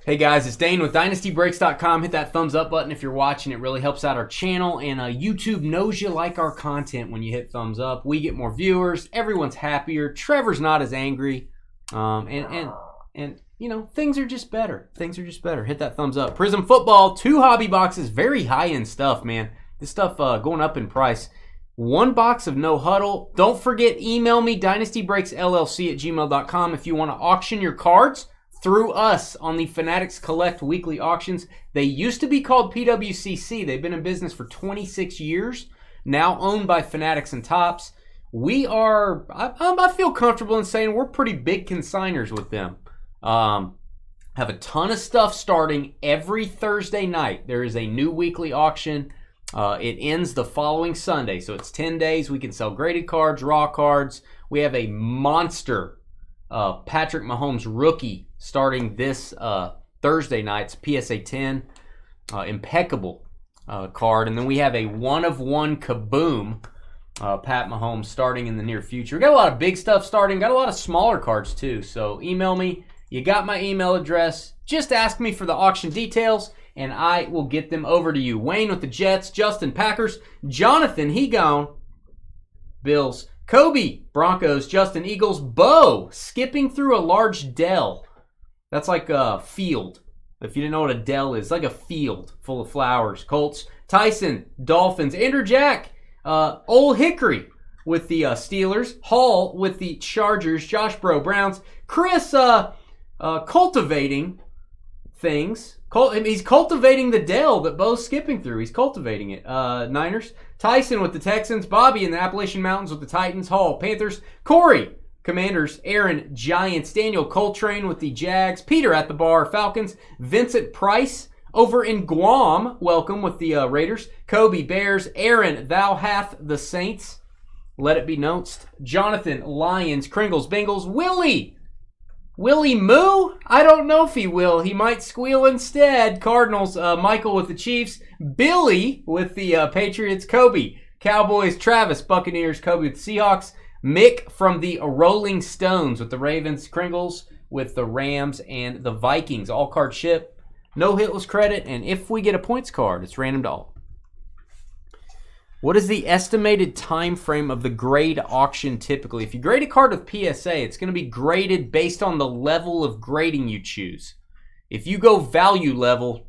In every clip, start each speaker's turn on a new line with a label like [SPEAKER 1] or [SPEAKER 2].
[SPEAKER 1] Hey guys, it's Dane with DynastyBreaks.com. Hit that thumbs up button if you're watching. It really helps out our channel, and YouTube knows you like our content when you hit thumbs up. We get more viewers. Everyone's happier. Trevor's not as angry, and you know, things are just better. Things are just better. Hit that thumbs up. Prizm football, 2 hobby boxes, very high end stuff, man. This stuff going up in price. 1 box of no huddle. Don't forget, email me dynastybreaksllc@gmail.com if you want to auction your cards through us on the Fanatics Collect weekly auctions. They used to be called PWCC. They've been in business for 26 years, now owned by Fanatics and Topps. We are, I feel comfortable in saying we're pretty big consigners with them. Have a ton of stuff starting every Thursday night. There is a new weekly auction. It ends the following Sunday, so it's 10 days. We can sell graded cards, raw cards. We have a monster Patrick Mahomes rookie starting this Thursday night. It's PSA 10, impeccable card. And then we have a 1-of-1 Kaboom Pat Mahomes starting in the near future. We got a lot of big stuff starting. Got a lot of smaller cards too. So email me. You got my email address. Just ask me for the auction details, and I will get them over to you. Wayne with the Jets, Justin Packers, Jonathan, he gone, Bills, Kobe, Broncos, Justin, Eagles, Bo, skipping through a large dell. That's like a field. If you didn't know what a dell is, it's like a field full of flowers. Colts, Tyson, Dolphins, Andrew Jack, Old Hickory with the Steelers, Hall with the Chargers, Josh Bro, Browns, Chris cultivating things. He's cultivating the dell that Bo's skipping through. He's cultivating it. Niners. Tyson with the Texans. Bobby in the Appalachian Mountains with the Titans. Hall, Panthers. Corey, Commanders. Aaron, Giants. Daniel Coltrane with the Jags. Peter at the bar, Falcons. Vincent Price over in Guam, welcome, with the Raiders. Kobe, Bears. Aaron, thou hath the Saints. Let it be noticed. Jonathan, Lions. Kringles, Bengals. Will he moo? I don't know if he will. He might squeal instead. Cardinals, Michael with the Chiefs. Billy with the Patriots. Kobe, Cowboys. Travis, Buccaneers. Kobe with the Seahawks. Mick from the Rolling Stones with the Ravens. Kringles with the Rams and the Vikings. All card ship. No hitless credit. And if we get a points card, it's random to all. What is the estimated time frame of the grade auction typically? If you grade a card with PSA, it's going to be graded based on the level of grading you choose. If you go value level,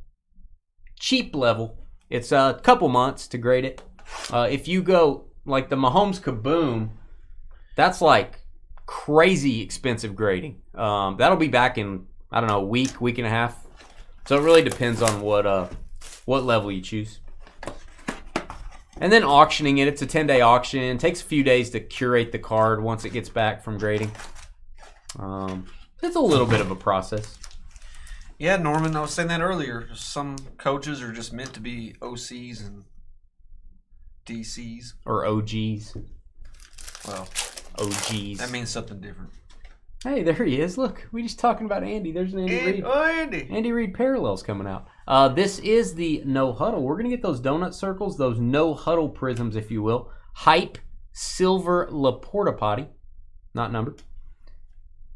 [SPEAKER 1] cheap level, it's a couple months to grade it. If you go like the Mahomes Kaboom, that's like crazy expensive grading. That'll be back in, I don't know, a week and a half. So it really depends on what level you choose. And then auctioning it, it's a 10-day auction. It takes a few days to curate the card once it gets back from grading. It's a little bit of a process.
[SPEAKER 2] Yeah, Norman, I was saying that earlier. Some coaches are just meant to be OCs and DCs.
[SPEAKER 1] Or OGs.
[SPEAKER 2] Well,
[SPEAKER 1] OGs.
[SPEAKER 2] that means something different.
[SPEAKER 1] Hey, there he is. Look, we just talking about Andy. There's an Andy Reid.
[SPEAKER 2] Oh, Andy.
[SPEAKER 1] Andy Reid parallels coming out. This is the no huddle. We're going to get those donut circles, those no huddle prisms, if you will. Hype Silver Laporta Potty. Not numbered.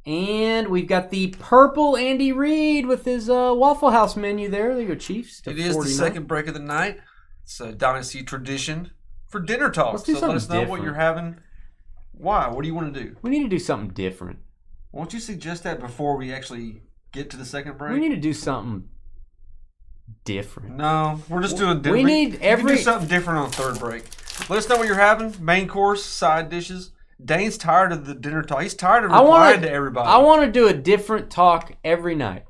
[SPEAKER 1] And we've got the purple Andy Reid with his Waffle House menu there. There you go, Chiefs.
[SPEAKER 2] It is 49. The second break of the night. It's a Dynasty tradition for dinner talk.
[SPEAKER 1] Let's do
[SPEAKER 2] so let us know
[SPEAKER 1] different.
[SPEAKER 2] what you're having. Why? What do you want to do?
[SPEAKER 1] We need to do something different.
[SPEAKER 2] Won't you suggest that before we actually get to the second break?
[SPEAKER 1] We need to do something different.
[SPEAKER 2] No, we're just doing different.
[SPEAKER 1] We need
[SPEAKER 2] We can do something different on third break. Let us know what you're having. Main course, side dishes. Dane's tired of the dinner talk. He's tired of replying to everybody.
[SPEAKER 1] I want to do a different talk every night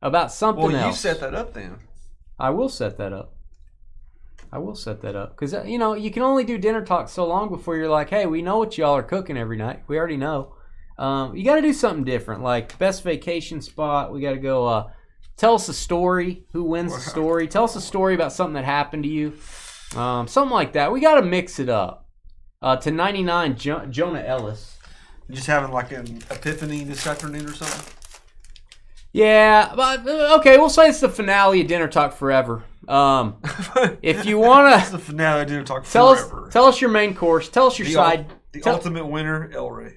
[SPEAKER 1] about something else.
[SPEAKER 2] Well, you set that up then.
[SPEAKER 1] I will set that up. Because, you know, you can only do dinner talk so long before you're like, hey, we know what y'all are cooking every night. We already know. You got to do something different, like best vacation spot. We got to go tell us a story. Who wins the story? Tell us a story about something that happened to you. Something like that. We got to mix it up. To 99, Jonah Ellis.
[SPEAKER 2] You just having like an epiphany this afternoon or something?
[SPEAKER 1] Yeah, but okay, we'll say it's the finale of Dinner Talk Forever. If you want to...
[SPEAKER 2] It's the finale of Dinner Talk Forever.
[SPEAKER 1] Tell us your main course. Tell us your side.
[SPEAKER 2] The ultimate winner, El Rey.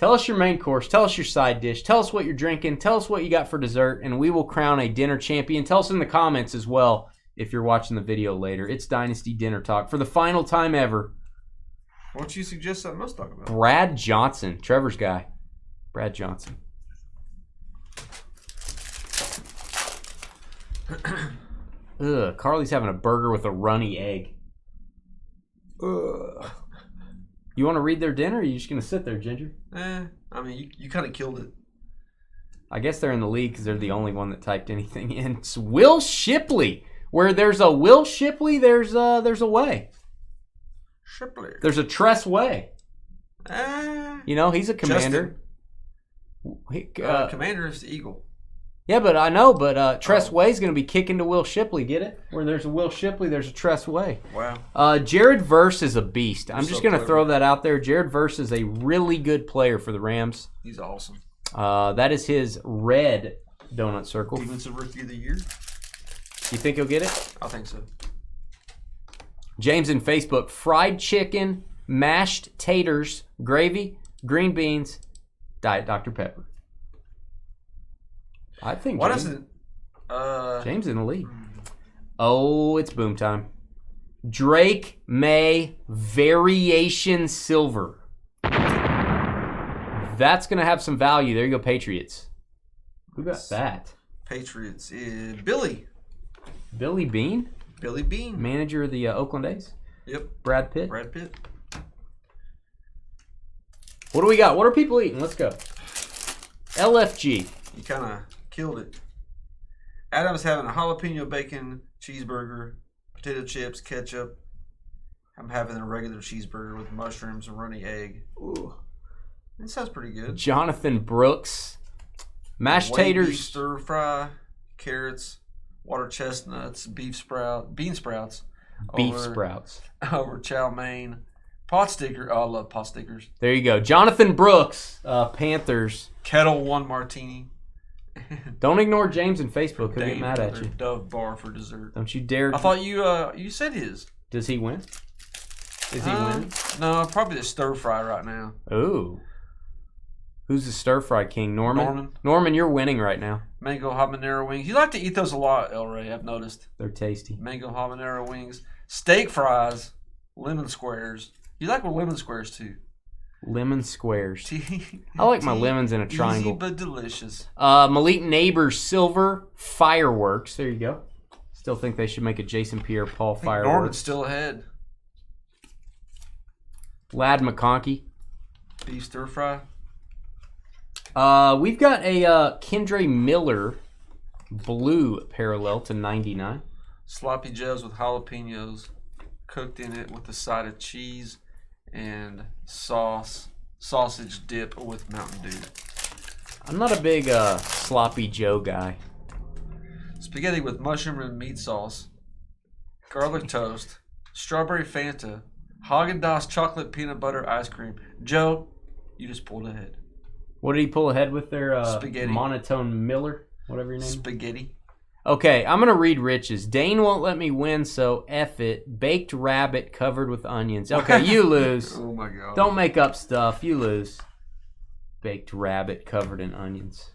[SPEAKER 1] Tell us your main course. Tell us your side dish. Tell us what you're drinking. Tell us what you got for dessert, and we will crown a dinner champion. Tell us in the comments as well if you're watching the video later. It's Dynasty Dinner Talk for the final time ever.
[SPEAKER 2] Why don't you suggest something else to talk about?
[SPEAKER 1] Brad Johnson, Trevor's guy. Brad Johnson. Ugh, Carly's having a burger with a runny egg. Ugh. You want to read their dinner, or are you just going to sit there, Ginger?
[SPEAKER 2] I mean, you kind of killed it.
[SPEAKER 1] I guess they're in the league because they're the only one that typed anything in. It's Will Shipley. Where there's a Will Shipley, there's a way.
[SPEAKER 2] Shipley.
[SPEAKER 1] There's a Tress Way. You know, he's a commander.
[SPEAKER 2] Commander is the Eagle.
[SPEAKER 1] Yeah, but I know, but Tress Way's going to be kicking to Will Shipley. Get it? Where there's a Will Shipley, there's a Tress Way.
[SPEAKER 2] Wow.
[SPEAKER 1] Jared Verse is a beast. I'm just going to
[SPEAKER 2] clever.
[SPEAKER 1] throw that out there. Jared Verse is a really good player for the Rams.
[SPEAKER 2] He's awesome.
[SPEAKER 1] That is his red donut circle.
[SPEAKER 2] Defensive Rookie of the Year.
[SPEAKER 1] You think he'll get it?
[SPEAKER 2] I think so.
[SPEAKER 1] James in Facebook, fried chicken, mashed taters, gravy, green beans, Diet Dr. Pepper. I think
[SPEAKER 2] Why
[SPEAKER 1] James,
[SPEAKER 2] doesn't
[SPEAKER 1] James in the lead. Oh, it's boom time. Drake May Variation Silver. That's going to have some value. There you go, Patriots. Who got that?
[SPEAKER 2] Patriots? Billy.
[SPEAKER 1] Billy Bean?
[SPEAKER 2] Billy Bean.
[SPEAKER 1] Manager of the Oakland A's?
[SPEAKER 2] Yep.
[SPEAKER 1] Brad Pitt?
[SPEAKER 2] Brad Pitt.
[SPEAKER 1] What do we got? What are people eating? Let's go. LFG.
[SPEAKER 2] You kind of killed it. Adam's having a jalapeno bacon cheeseburger, potato chips, ketchup. I'm having a regular cheeseburger with mushrooms and runny egg. Ooh. That sounds pretty good.
[SPEAKER 1] Jonathan Brooks. Mashed
[SPEAKER 2] White
[SPEAKER 1] taters.
[SPEAKER 2] beef stir fry, carrots, water chestnuts, bean sprouts.
[SPEAKER 1] Beef sprouts.
[SPEAKER 2] Over chow mein. Pot sticker. Oh, I love pot stickers.
[SPEAKER 1] There you go. Jonathan Brooks, Panthers.
[SPEAKER 2] Kettle One martini.
[SPEAKER 1] Don't ignore James in Facebook. He'll get mad at you.
[SPEAKER 2] Dove bar for dessert.
[SPEAKER 1] Don't you dare.
[SPEAKER 2] I thought you said his.
[SPEAKER 1] Does he win? Is he win?
[SPEAKER 2] No, probably the stir fry right now.
[SPEAKER 1] Ooh. Who's the stir fry king? Norman? Norman, you're winning right now.
[SPEAKER 2] Mango habanero wings. You like to eat those a lot, El Rey, I've noticed.
[SPEAKER 1] They're tasty.
[SPEAKER 2] Mango habanero wings. Steak fries. Lemon squares. You like lemon squares too.
[SPEAKER 1] Lemon squares. I like my lemons in a triangle.
[SPEAKER 2] Easy but delicious.
[SPEAKER 1] Malik Neighbors Silver Fireworks. There you go. Still think they should make a Jason Pierre-Paul fireworks.
[SPEAKER 2] Norman's still ahead.
[SPEAKER 1] Lad McConkey.
[SPEAKER 2] Beef stir fry.
[SPEAKER 1] We've got a Kendre Miller blue parallel to 99.
[SPEAKER 2] Sloppy joes with jalapenos cooked in it with a side of cheese and sausage dip with Mountain Dew.
[SPEAKER 1] I'm not a big sloppy Joe guy.
[SPEAKER 2] Spaghetti with mushroom and meat sauce, garlic toast, strawberry Fanta, Haagen-Dazs chocolate peanut butter ice cream. Joe, you just pulled ahead.
[SPEAKER 1] What did he pull ahead with there?
[SPEAKER 2] Spaghetti.
[SPEAKER 1] Monotone Miller, whatever your name is.
[SPEAKER 2] Spaghetti.
[SPEAKER 1] Okay, I'm going to read Rich's. Dane won't let me win, so F it. Baked rabbit covered with onions. Okay, you lose.
[SPEAKER 2] Oh, my God.
[SPEAKER 1] Don't make up stuff. You lose. Baked rabbit covered in onions.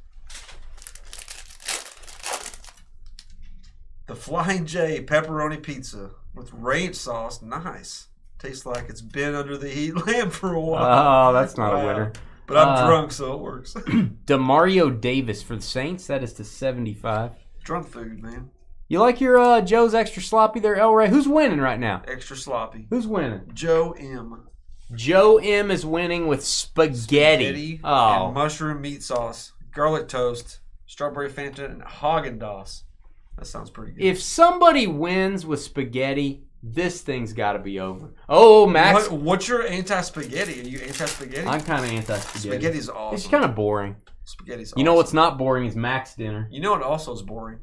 [SPEAKER 2] The Flying J pepperoni pizza with ranch sauce. Nice. Tastes like it's been under the heat lamp for a while.
[SPEAKER 1] Oh, that's not a winner.
[SPEAKER 2] But I'm drunk, so it works.
[SPEAKER 1] DeMario Davis for the Saints. That is to 75.
[SPEAKER 2] Drunk food, man.
[SPEAKER 1] You like your Joe's extra sloppy there, El Rey? Who's winning right now?
[SPEAKER 2] Extra sloppy.
[SPEAKER 1] Who's winning?
[SPEAKER 2] Joe M.
[SPEAKER 1] Joe M is winning with spaghetti.
[SPEAKER 2] And mushroom meat sauce, garlic toast, strawberry Fanta, and Haagen-Dazs. That sounds pretty good.
[SPEAKER 1] If somebody wins with spaghetti, this thing's got to be over. Oh, Max.
[SPEAKER 2] What's your anti-spaghetti? Are you anti-spaghetti?
[SPEAKER 1] I'm kind of anti-spaghetti.
[SPEAKER 2] Spaghetti's awesome.
[SPEAKER 1] It's kind of boring.
[SPEAKER 2] Spaghetti's awesome.
[SPEAKER 1] You know what's not boring is Max dinner.
[SPEAKER 2] You know what also is boring?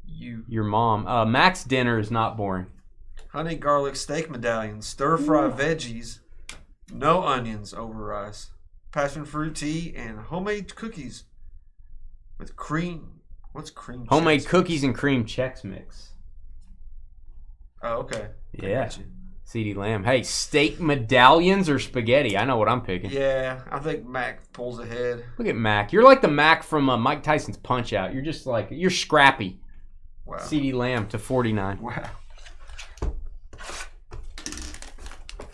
[SPEAKER 1] Your mom. Max dinner is not boring.
[SPEAKER 2] Honey garlic steak medallion, stir-fry veggies, no onions over rice, passion fruit tea, and homemade cookies with cream. What's cream?
[SPEAKER 1] Homemade cookies and cream Chex Mix.
[SPEAKER 2] Oh, okay.
[SPEAKER 1] Yeah. CeeDee Lamb. Hey, steak medallions or spaghetti? I know what I'm picking.
[SPEAKER 2] Yeah, I think Mac pulls ahead.
[SPEAKER 1] Look at Mac. You're like the Mac from Mike Tyson's Punch-Out. You're just like, you're scrappy.
[SPEAKER 2] Wow.
[SPEAKER 1] CeeDee Lamb to 49.
[SPEAKER 2] Wow.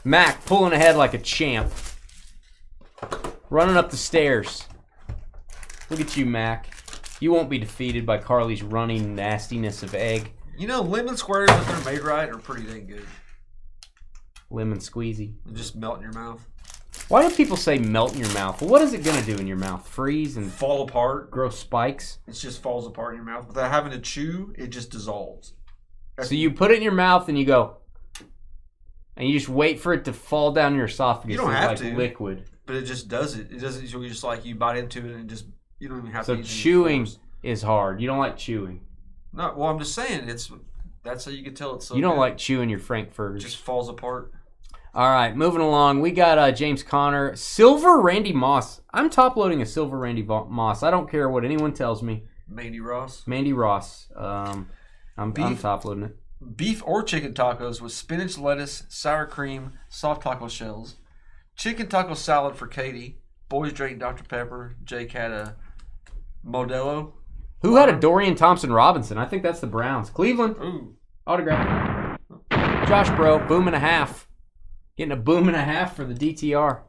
[SPEAKER 1] Mac pulling ahead like a champ. Running up the stairs. Look at you, Mac. You won't be defeated by Carly's running nastiness of egg.
[SPEAKER 2] You know, lemon squares, if they're made right, are pretty dang good.
[SPEAKER 1] Lemon squeezy.
[SPEAKER 2] They just melt in your mouth.
[SPEAKER 1] Why do people say melt in your mouth? Well, what is it going to do in your mouth? Freeze and
[SPEAKER 2] fall apart.
[SPEAKER 1] Grow spikes?
[SPEAKER 2] It just falls apart in your mouth. Without having to chew, it just dissolves.
[SPEAKER 1] So you put it in your mouth and you go, and you just wait for it to fall down your esophagus.
[SPEAKER 2] You don't have to.
[SPEAKER 1] Liquid.
[SPEAKER 2] But it just does it. It doesn't. So you just like you bite into it and just you don't even have to.
[SPEAKER 1] So chewing is hard. You don't like chewing.
[SPEAKER 2] No, well I'm just saying that's how you can tell it's so.
[SPEAKER 1] You don't
[SPEAKER 2] good.
[SPEAKER 1] like chewing your frankfurters.
[SPEAKER 2] It just falls apart.
[SPEAKER 1] All right, moving along. We got James Conner, silver Randy Moss. I'm top loading a silver Randy Moss. I don't care what anyone tells me.
[SPEAKER 2] Mandy Ross.
[SPEAKER 1] I'm top loading it.
[SPEAKER 2] Beef or chicken tacos with spinach, lettuce, sour cream, soft taco shells. Chicken taco salad for Katie. Boys drink Dr. Pepper. Jake had a Modelo.
[SPEAKER 1] Who had a Dorian Thompson-Robinson? I think that's the Browns. Cleveland.
[SPEAKER 2] Ooh.
[SPEAKER 1] Autograph. Josh Bro, boom and a half. Getting a boom and a half for the DTR.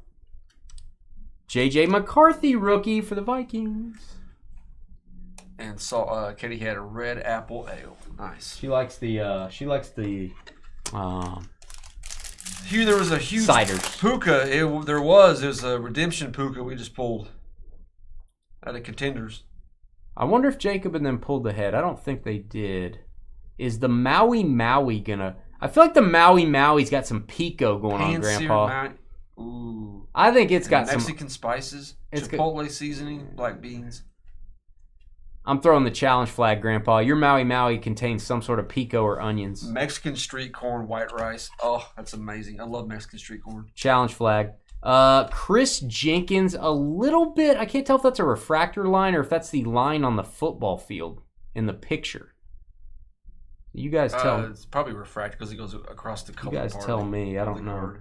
[SPEAKER 1] JJ McCarthy, rookie for the Vikings.
[SPEAKER 2] And Katie had a red apple ale. Nice.
[SPEAKER 1] She likes the
[SPEAKER 2] Here there was a huge
[SPEAKER 1] ciders.
[SPEAKER 2] Puka. There's a redemption Puka we just pulled out of contenders.
[SPEAKER 1] I wonder if Jacob and them pulled ahead. I don't think they did. Is the Maui gonna... I feel like the Maui's got some pico going on, Grandpa.
[SPEAKER 2] Ooh.
[SPEAKER 1] I think it's got
[SPEAKER 2] Mexican spices, chipotle seasoning, black beans.
[SPEAKER 1] I'm throwing the challenge flag, Grandpa. Your Maui contains some sort of pico or onions.
[SPEAKER 2] Mexican street corn, white rice. Oh, that's amazing. I love Mexican street corn.
[SPEAKER 1] Challenge flag. Chris Jenkins, a little bit. I can't tell if that's a refractor line or if that's the line on the football field in the picture. You guys tell me.
[SPEAKER 2] It's probably refractor because it goes across the color.
[SPEAKER 1] You guys tell me. I don't know.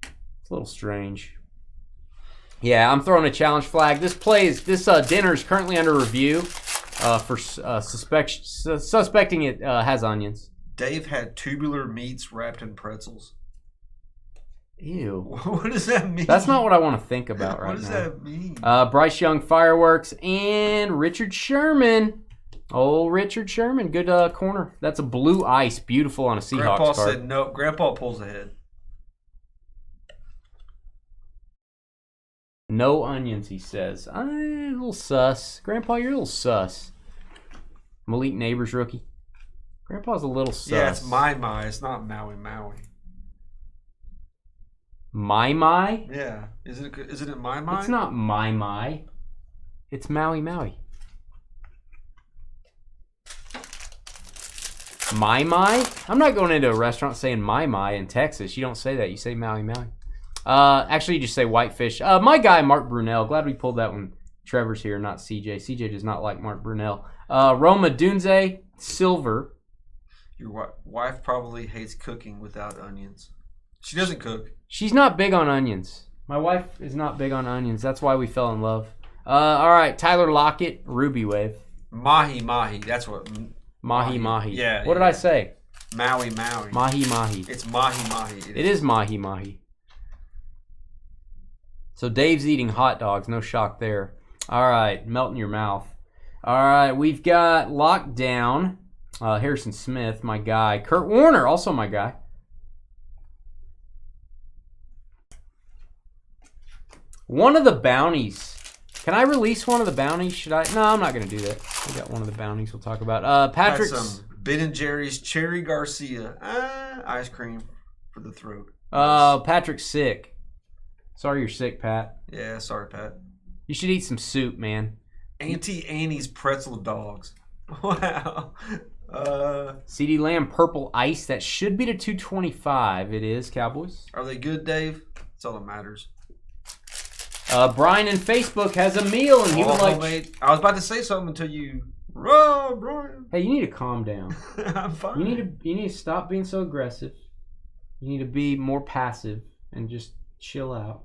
[SPEAKER 1] It's a little strange. Yeah, I'm throwing a challenge flag. This dinner is currently under review for suspecting it has onions.
[SPEAKER 2] Dave had tubular meats wrapped in pretzels.
[SPEAKER 1] Ew.
[SPEAKER 2] What does that mean?
[SPEAKER 1] That's not what I want to think about right now.
[SPEAKER 2] What does that mean?
[SPEAKER 1] Bryce Young, fireworks, and Richard Sherman. Oh, Richard Sherman. Good corner. That's a blue ice. Beautiful on a Seahawks
[SPEAKER 2] Grandpa
[SPEAKER 1] card.
[SPEAKER 2] said no. Grandpa pulls ahead.
[SPEAKER 1] No onions, he says. I'm a little sus. Grandpa, you're a little sus. Malik Neighbors rookie. Grandpa's a little sus.
[SPEAKER 2] Yeah, it's my. It's not Maui.
[SPEAKER 1] My?
[SPEAKER 2] Yeah. Isn't it my?
[SPEAKER 1] It's not my. It's Maui. My? I'm not going into a restaurant saying my in Texas. You don't say that. You say Maui. Actually, you just say whitefish. My guy, Mark Brunell. Glad we pulled that one. Trevor's here, not CJ. CJ does not like Mark Brunell. Roma Dunze, silver.
[SPEAKER 2] Your wife probably hates cooking without onions. She doesn't cook.
[SPEAKER 1] She's not big on onions. My wife is not big on onions. That's why we fell in love. All right, Tyler Lockett, Ruby Wave.
[SPEAKER 2] Mahi. That's what.
[SPEAKER 1] Mahi.
[SPEAKER 2] Yeah.
[SPEAKER 1] What did I say?
[SPEAKER 2] Maui.
[SPEAKER 1] Mahi.
[SPEAKER 2] It's mahi.
[SPEAKER 1] It is mahi. So Dave's eating hot dogs. No shock there. All right, melt in your mouth. All right, we've got Lockdown. Harrison Smith, my guy. Kurt Warner, also my guy. One of the Bounties. Can I release one of the Bounties? Should I? No, I'm not going to do that. We got one of the Bounties we'll talk about. Patrick's.
[SPEAKER 2] Got some Ben & Jerry's Cherry Garcia ice cream for the throat.
[SPEAKER 1] Patrick's sick. Sorry you're sick, Pat.
[SPEAKER 2] Yeah, sorry, Pat.
[SPEAKER 1] You should eat some soup, man.
[SPEAKER 2] Auntie Annie's pretzel dogs. Wow.
[SPEAKER 1] CeeDee Lamb, purple ice. That should be to 225. It is, Cowboys.
[SPEAKER 2] Are they good, Dave? That's all that matters.
[SPEAKER 1] Brian in Facebook has a meal, and he would like...
[SPEAKER 2] Homemade. I was about to say something until you... Brian.
[SPEAKER 1] Hey, you need to calm down.
[SPEAKER 2] I'm fine.
[SPEAKER 1] You need to stop being so aggressive. You need to be more passive and just chill out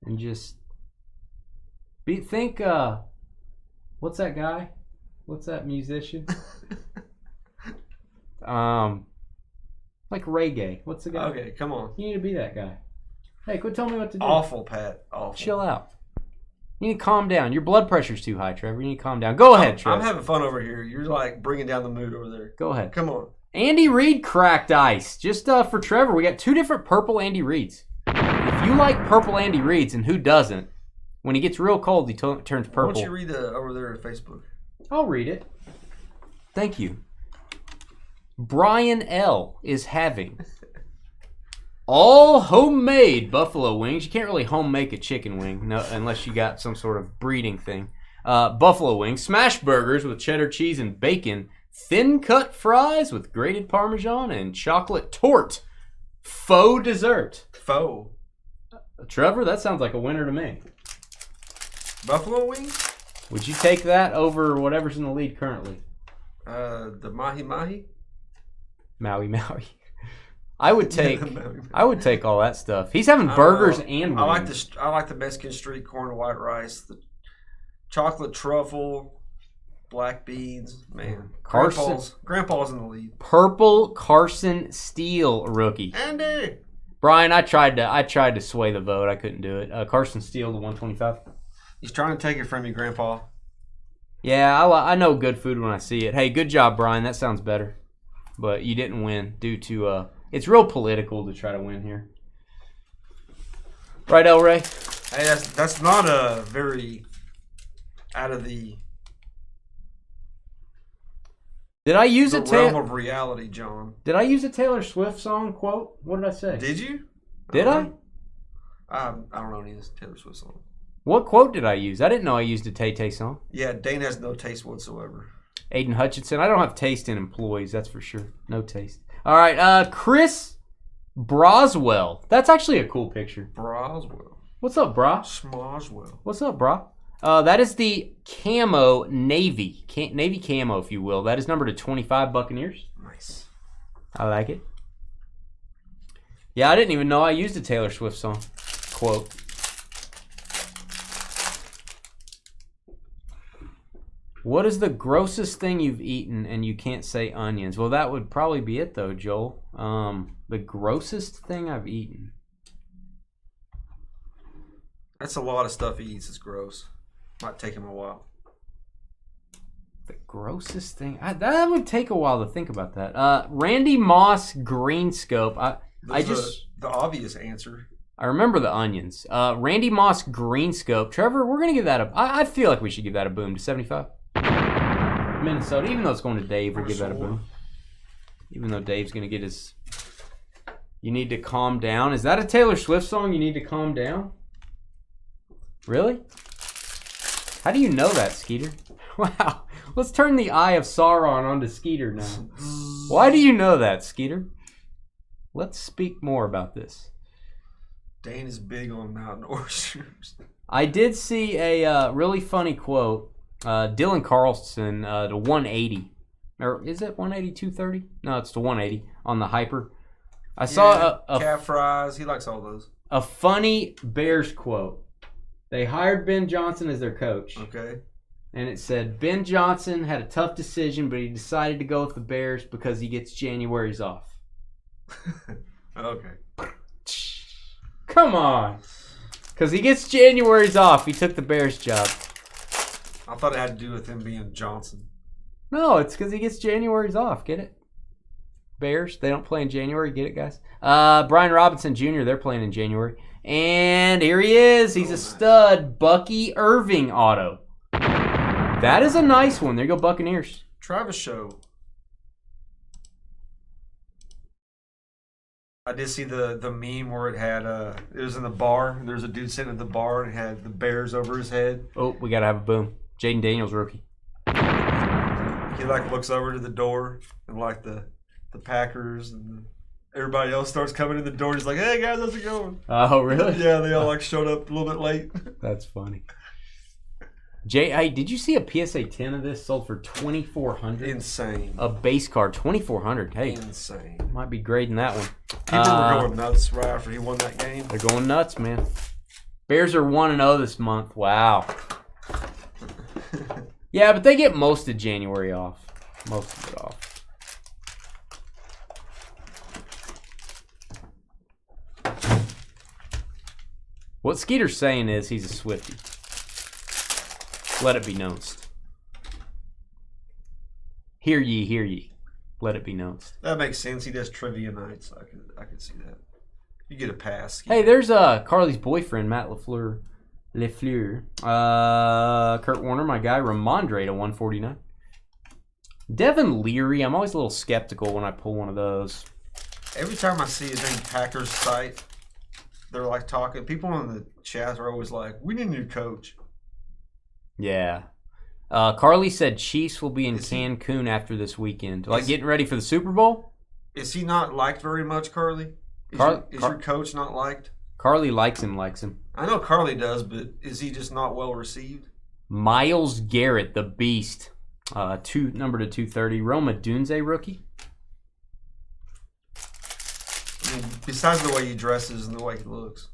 [SPEAKER 1] and just think. What's that guy? What's that musician? Like reggae. What's the guy?
[SPEAKER 2] Okay, come on.
[SPEAKER 1] You need to be that guy. Hey, quit telling me what to do.
[SPEAKER 2] Awful, Pat. Awful.
[SPEAKER 1] Chill out. You need to calm down. Your blood pressure's too high, Trevor. You need to calm down. Go ahead, Trevor.
[SPEAKER 2] I'm having fun over here. You're like bringing down the mood over there.
[SPEAKER 1] Go ahead.
[SPEAKER 2] Come on.
[SPEAKER 1] Andy Reid cracked ice. Just for Trevor, we got 2 different purple Andy Reids. If you like purple Andy Reids, and who doesn't, when he gets real cold, he turns purple.
[SPEAKER 2] Why don't you read over there at Facebook?
[SPEAKER 1] I'll read it. Thank you. Brian L. is having all homemade buffalo wings. You can't really home make a chicken wing unless you got some sort of breeding thing. Buffalo wings, smash burgers with cheddar cheese and bacon, thin cut fries with grated Parmesan, and chocolate torte. Faux dessert.
[SPEAKER 2] Faux.
[SPEAKER 1] Trevor, that sounds like a winner to me.
[SPEAKER 2] Buffalo wings?
[SPEAKER 1] Would you take that over whatever's in the lead currently?
[SPEAKER 2] The Mahi Mahi?
[SPEAKER 1] Maui Maui. I would take all that stuff. He's having burgers and wings.
[SPEAKER 2] I like the Mexican street corn and white rice, the chocolate truffle, black beans. Man, Grandpa's in the lead.
[SPEAKER 1] Purple Carson Steele rookie.
[SPEAKER 2] Andy.
[SPEAKER 1] Brian, I tried to sway the vote. I couldn't do it. Carson Steele, the 125.
[SPEAKER 2] He's trying to take it from you, Grandpa.
[SPEAKER 1] Yeah, I know good food when I see it. Hey, good job, Brian. That sounds better. But you didn't win due to it's real political to try to win here. Right, El Ray?
[SPEAKER 2] Hey, that's not a very out of the
[SPEAKER 1] Did I use
[SPEAKER 2] the realm of reality, John.
[SPEAKER 1] Did I use a Taylor Swift song quote? What did I say?
[SPEAKER 2] Did you?
[SPEAKER 1] Did I?
[SPEAKER 2] I don't know any of this Taylor Swift song.
[SPEAKER 1] What quote did I use? I didn't know I used a Tay-Tay song.
[SPEAKER 2] Yeah, Dane has no taste whatsoever.
[SPEAKER 1] Aiden Hutchinson. I don't have taste in employees, that's for sure. No taste. All right, Chris Broswell. That's actually a cool picture.
[SPEAKER 2] Broswell.
[SPEAKER 1] What's up, brah?
[SPEAKER 2] Smoswell.
[SPEAKER 1] What's up, brah? That is the Camo Navy. Navy Camo, if you will. That is numbered to 25 Buccaneers.
[SPEAKER 2] Nice.
[SPEAKER 1] I like it. Yeah, I didn't even know I used a Taylor Swift song. Quote. What is the grossest thing you've eaten and you can't say onions? Well, that would probably be it, though, Joel. The grossest thing I've eaten.
[SPEAKER 2] That's a lot of stuff he eats. It's gross. Might take him a while.
[SPEAKER 1] The grossest thing? That would take a while to think about that. Randy Moss Green Scope.
[SPEAKER 2] The obvious answer.
[SPEAKER 1] I remember the onions. Randy Moss Green Scope. Trevor, we're going to give that a... I feel like we should give that a boom to 75. Minnesota, even though it's going to Dave, we'll give that a boom. Even though Dave's going to get his... You need to calm down. Is that a Taylor Swift song, You Need to Calm Down? Really? How do you know that, Skeeter? Wow. Let's turn the Eye of Sauron onto Skeeter now. Why do you know that, Skeeter? Let's speak more about this.
[SPEAKER 2] Dane is big on mountain oysters.
[SPEAKER 1] I did see a really funny quote. Dylan Carlson, the 180. Or is it 180, 230? No, it's the 180 on the Hyper. I saw a
[SPEAKER 2] calf fries. He likes all those.
[SPEAKER 1] A funny Bears quote. They hired Ben Johnson as their coach.
[SPEAKER 2] Okay.
[SPEAKER 1] And it said, Ben Johnson had a tough decision, but he decided to go with the Bears because he gets January's off.
[SPEAKER 2] Okay.
[SPEAKER 1] Come on. Because he gets January's off. He took the Bears job.
[SPEAKER 2] I thought it had to do with him being Johnson.
[SPEAKER 1] No, it's because he gets January's off. Get it? Bears, they don't play in January. Get it, guys? Brian Robinson Jr., they're playing in January. And here he is. He's a stud. Bucky Irving auto. That is a nice one. There you go, Buccaneers.
[SPEAKER 2] Travis Show. I did see the meme where it had it was in the bar. There's a dude sitting at the bar and it had the Bears over his head.
[SPEAKER 1] Oh, we gotta have a boom. Jaden Daniels rookie.
[SPEAKER 2] He like looks over to the door and like the Packers and everybody else starts coming in the door. He's like, "Hey guys, how's it going?"
[SPEAKER 1] Oh, really?
[SPEAKER 2] Yeah, they all like showed up a little bit late.
[SPEAKER 1] That's funny. Hey, did you see a PSA 10 of this sold for $2,400?
[SPEAKER 2] Insane.
[SPEAKER 1] A base card, $2,400. Hey,
[SPEAKER 2] insane.
[SPEAKER 1] Might be grading that one.
[SPEAKER 2] People were going nuts right after he won that game.
[SPEAKER 1] They're going nuts, man. Bears are 1-0 this month. Wow. Yeah, but they get most of January off. Most of it off. What Skeeter's saying is he's a Swifty. Let it be known. Hear ye, hear ye. Let it be known.
[SPEAKER 2] That makes sense. He does trivia nights. I can see that. You get a pass.
[SPEAKER 1] Hey, there's Carly's boyfriend, Matt LaFleur. Kurt Warner, my guy. Ramondre to 149. Devin Leary. I'm always a little skeptical when I pull one of those.
[SPEAKER 2] Every time I see his name Packers site, they're like talking. People in the chat are always like, "We need a new coach."
[SPEAKER 1] Yeah. Carly said Chiefs will be in Cancun after this weekend. Like getting ready for the Super Bowl?
[SPEAKER 2] Is he not liked very much, Carly? Is your coach not liked?
[SPEAKER 1] Carly likes him.
[SPEAKER 2] I know Carly does, but is he just not well received?
[SPEAKER 1] Myles Garrett, the beast. Number to 230. Roma Dunze rookie.
[SPEAKER 2] I mean, besides the way he dresses and the way he looks.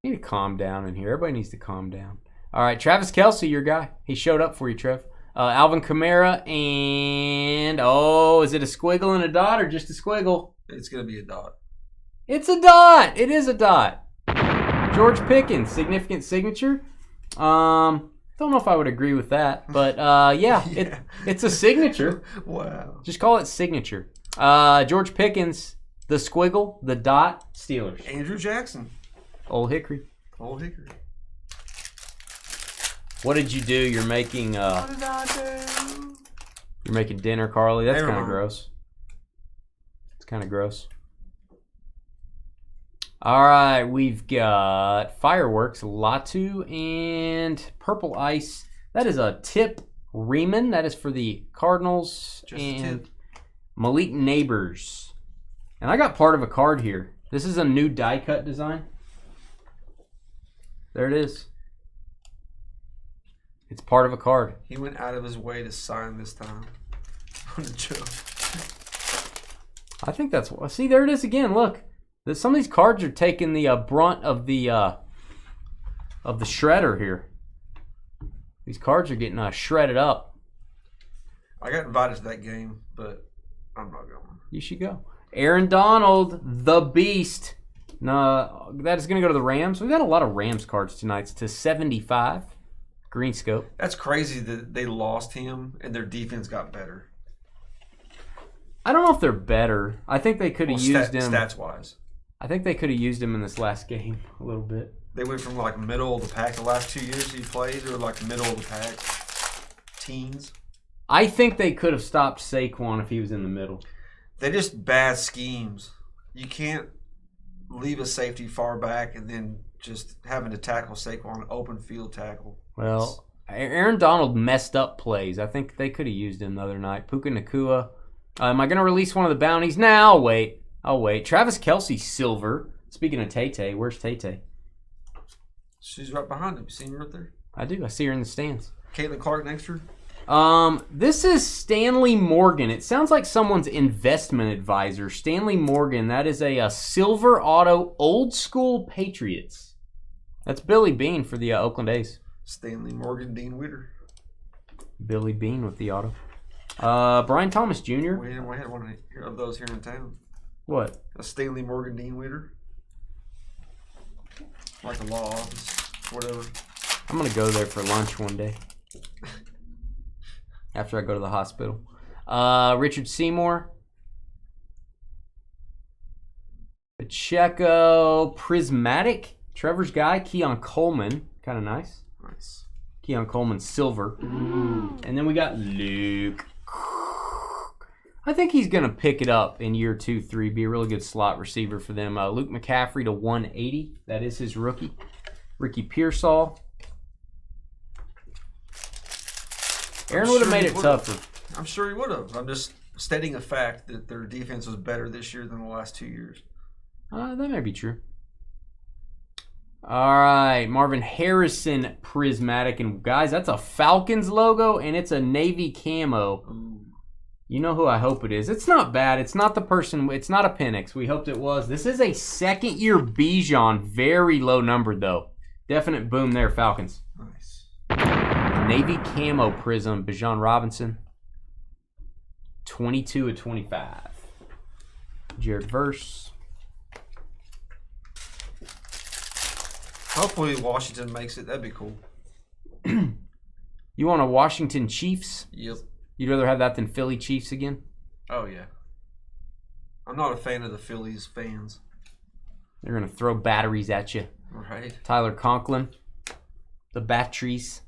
[SPEAKER 1] You need to calm down in here. Everybody needs to calm down. All right, Travis Kelce, your guy. He showed up for you, Trev. Alvin Kamara and, is it a squiggle and a dot or just a squiggle?
[SPEAKER 2] It's going to be a dot.
[SPEAKER 1] It's a dot. It is a dot. George Pickens, significant signature. Don't know if I would agree with that, but yeah. It's a signature.
[SPEAKER 2] Wow.
[SPEAKER 1] Just call it signature. George Pickens, the squiggle, the dot, Steelers.
[SPEAKER 2] Andrew Jackson.
[SPEAKER 1] Old Hickory. What did you do? You're making
[SPEAKER 2] what did I do?
[SPEAKER 1] You're making dinner, Carly. That's kind of gross. It's kind of gross. All right, we've got Fireworks, Latu, and Purple Ice. That is a Tip Riemann. That is for the Cardinals.
[SPEAKER 2] Just
[SPEAKER 1] and Malik Neighbors. And I got part of a card here. This is a new die cut design. There it is. It's part of a card.
[SPEAKER 2] He went out of his way to sign this time. What a joke.
[SPEAKER 1] I think that's... See, there it is again. Look. Some of these cards are taking the brunt of the shredder here. These cards are getting shredded up.
[SPEAKER 2] I got invited to that game, but I'm not going.
[SPEAKER 1] You should go. Aaron Donald, the beast. No, that is going to go to the Rams. We've got a lot of Rams cards tonight. It's to 75. Green scope.
[SPEAKER 2] That's crazy that they lost him and their defense got better.
[SPEAKER 1] I don't know if they're better. I think they could have used him.
[SPEAKER 2] Stats-wise.
[SPEAKER 1] I think they could have used him in this last game a little bit.
[SPEAKER 2] They went from like middle of the pack the last 2 years he played, or like middle of the pack teens.
[SPEAKER 1] I think they could have stopped Saquon if he was in the middle.
[SPEAKER 2] They're just bad schemes. You can't leave a safety far back and then just having to tackle Saquon, open field tackle.
[SPEAKER 1] Well, Aaron Donald messed up plays. I think they could have used him the other night. Puka Nacua. Am I going to release one of the bounties? Now, I'll wait. Travis Kelce, silver. Speaking of Tay-Tay, where's Tay-Tay?
[SPEAKER 2] She's right behind him. You see her right there?
[SPEAKER 1] I do. I see her in the stands.
[SPEAKER 2] Caitlin Clark next to her?
[SPEAKER 1] This is Stanley Morgan. It sounds like someone's investment advisor. Stanley Morgan. That is a silver auto, old school Patriots. That's Billy Bean for the Oakland A's.
[SPEAKER 2] Stanley Morgan, Dean Witter.
[SPEAKER 1] Billy Bean with the auto. Brian Thomas Jr.
[SPEAKER 2] We had one of those here in town.
[SPEAKER 1] What?
[SPEAKER 2] A Stanley Morgan, Dean Witter. Like a law office, whatever.
[SPEAKER 1] I'm going to go there for lunch one day. After I go to the hospital. Richard Seymour. Pacheco. Prismatic. Trevor's guy. Keon Coleman. Kind of nice.
[SPEAKER 2] Nice.
[SPEAKER 1] Keon Coleman, silver. And then we got Luke. I think he's going to pick it up in year 2, 3. Be a really good slot receiver for them. Luke McCaffrey to 180. That is his rookie. Ricky Pearsall. Aaron would have made it tougher.
[SPEAKER 2] I'm sure he would have. I'm just stating a fact that their defense was better this year than the last 2 years.
[SPEAKER 1] That may be true. All right, Marvin Harrison prismatic. And guys, that's a Falcons logo, and it's a navy camo.
[SPEAKER 2] Ooh.
[SPEAKER 1] You know who I hope it is. It's not bad. It's not the person. It's not a Penix. We hoped it was. This is a second-year Bijan. Very low number, though. Definite boom there, Falcons.
[SPEAKER 2] Nice.
[SPEAKER 1] Navy camo prism, Bijan Robinson. 22 of 25. Jared Verse.
[SPEAKER 2] Hopefully Washington makes it. That'd be cool.
[SPEAKER 1] You want a Washington Chiefs?
[SPEAKER 2] Yep.
[SPEAKER 1] You'd rather have that than Philly Chiefs again?
[SPEAKER 2] Oh, yeah. I'm not a fan of the Phillies fans.
[SPEAKER 1] They're going to throw batteries at you.
[SPEAKER 2] Right.
[SPEAKER 1] Tyler Conklin. The batteries.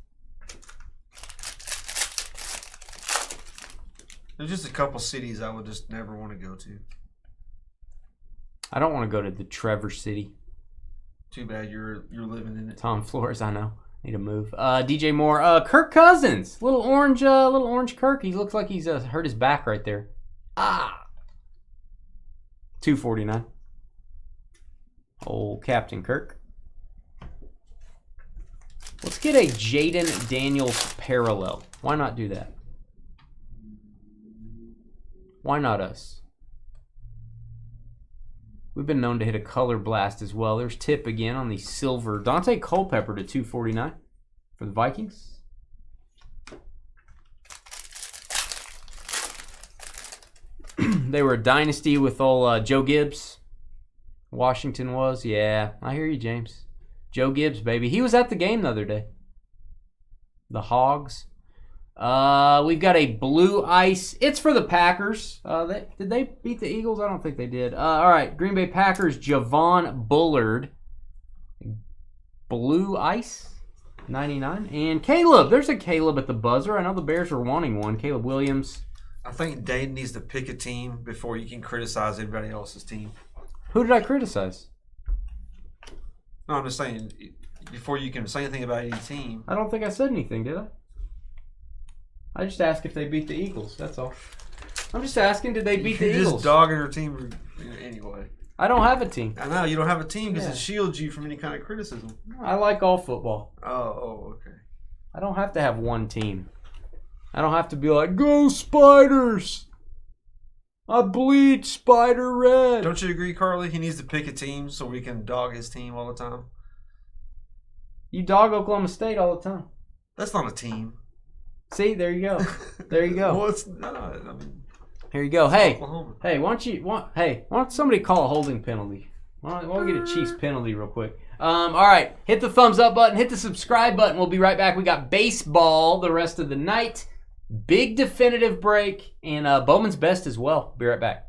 [SPEAKER 2] There's just a couple cities I would just never want to go to.
[SPEAKER 1] I don't want to go to the Trevor City.
[SPEAKER 2] Too bad you're living in it.
[SPEAKER 1] Tom Flores, I know. Need to move. DJ Moore. Kirk Cousins. Little orange Kirk. He looks like he's hurt his back right there. $249. Old Captain Kirk. Let's get a Jaden Daniels parallel. Why not do that? Why not us? We've been known to hit a color blast as well. There's Tip again on the silver. Dante Culpepper to $249 for the Vikings. They were a dynasty with old Joe Gibbs. Washington was. Yeah, I hear you, James. Joe Gibbs, baby. He was at the game the other day. The Hogs. We've got a blue ice. It's for the Packers. Did they beat the Eagles? I don't think they did. All right, Green Bay Packers, Javon Bullard. Blue ice, 99. And Caleb. There's a Caleb at the buzzer. I know the Bears are wanting one. Caleb Williams.
[SPEAKER 2] I think Dane needs to pick a team before you can criticize everybody else's team.
[SPEAKER 1] Who did I criticize?
[SPEAKER 2] No, I'm just saying, before you can say anything about any team.
[SPEAKER 1] I don't think I said anything, did I? I just asked if they beat the Eagles. That's all. I'm just asking, did they beat the Eagles?
[SPEAKER 2] You're just dogging your team anyway.
[SPEAKER 1] I don't have a team.
[SPEAKER 2] I know, you don't have a team because it shields you from any kind of criticism.
[SPEAKER 1] I like all football.
[SPEAKER 2] Oh, okay.
[SPEAKER 1] I don't have to have one team. I don't have to be like, go Spiders! I bleed Spider Red.
[SPEAKER 2] Don't you agree, Carly? He needs to pick a team so we can dog his team all the time.
[SPEAKER 1] You dog Oklahoma State all the time.
[SPEAKER 2] That's not a team.
[SPEAKER 1] See, there you go. There you go.
[SPEAKER 2] Well, it's not. I mean,
[SPEAKER 1] here you go. Hey,
[SPEAKER 2] Oklahoma.
[SPEAKER 1] hey, why don't somebody call a holding penalty? Why don't we get a Chiefs penalty real quick? All right, hit the thumbs up button, hit the subscribe button. We'll be right back. We got baseball the rest of the night. Big definitive break and Bowman's Best as well. Be right back.